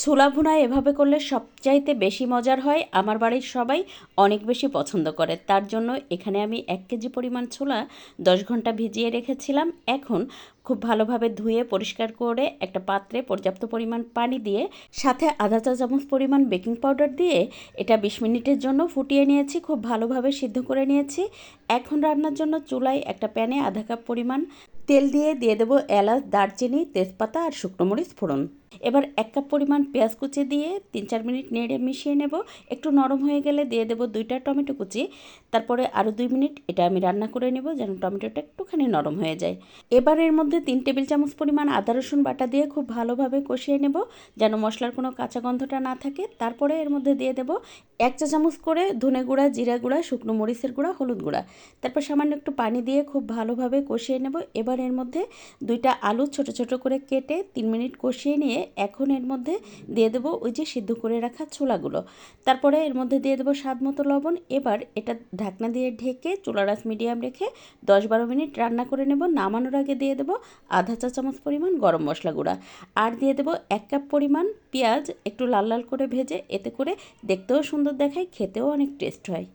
ছোলা ভুনা এভাবে করলে সবচাইতে বেশি মজার হয়। আমার বাড়ির সবাই অনেক বেশি পছন্দ করে। তার জন্য এখানে আমি 1 কেজি পরিমাণ ছোলা 10 ঘন্টা ভিজিয়ে রেখেছিলাম। এখন খুব ভালোভাবে ধুয়ে পরিষ্কার করে একটা পাত্রে পর্যাপ্ত পরিমাণ পানি দিয়ে সাথে আধা চা চামচ পরিমাণ বেকিং পাউডার দিয়ে এটা 20 মিনিটের জন্য ফুটিয়ে নিয়েছি। খুব ভালোভাবে সিদ্ধ করে নিয়েছি। এখন রান্নার জন্য চুলায় একটা প্যানে আধা কাপ পরিমাণ তেল দিয়ে দেবো এলাচ, দারচিনি, তেজপাতা আর শুকনো মরিচ ফোড়ন। এবার 1 কাপ পরিমাণ পেঁয়াজ কুচি দিয়ে 3-4 মিনিট নেড়ে মিশিয়ে নেব। একটু নরম হয়ে গেলে দিয়ে দেবো 2টা টমেটো কুচি। তারপরে আরও 2 মিনিট এটা আমি রান্না করে নেব যেন টমেটোটা একটুখানি নরম হয়ে যায়। এবার এর মধ্যে 3 টেবিল চামচ পরিমাণ আদা রসুন বাটা দিয়ে খুব ভালোভাবে কষিয়ে নেব যেন মশলার কোনো কাঁচা গন্ধটা না থাকে। তারপরে এর মধ্যে দিয়ে দেবো 1 চা চামচ করে ধনে গুঁড়া, জিরা গুঁড়া, শুকনো মরিচের গুঁড়া, হলুদ গুঁড়া। তারপর সামান্য একটু পানি দিয়ে খুব ভালোভাবে কষিয়ে নেব। এবার এর মধ্যে 2টা আলু ছোট ছোট করে কেটে 3 মিনিট কষিয়ে নিয়ে এখন এর মধ্যে দিয়ে দেবো ওই যে সিদ্ধ করে রাখা ছোলাগুলো। তারপরে এর মধ্যে দিয়ে দেবো স্বাদ মতো লবণ। এবার এটা ঢাকনা দিয়ে ঢেকে চুলার আঁচ মিডিয়াম রেখে 10-12 মিনিট রান্না করে নেব। নামানোর আগে দিয়ে দেবো আধা চা চামচ পরিমাণ গরম মশলা গুঁড়া আর দিয়ে দেবো 1 কাপ পরিমাণ পেঁয়াজ একটু লাল লাল করে ভেজে, এতে করে দেখতেও সুন্দর দেখায়, খেতেও অনেক টেস্ট হয়।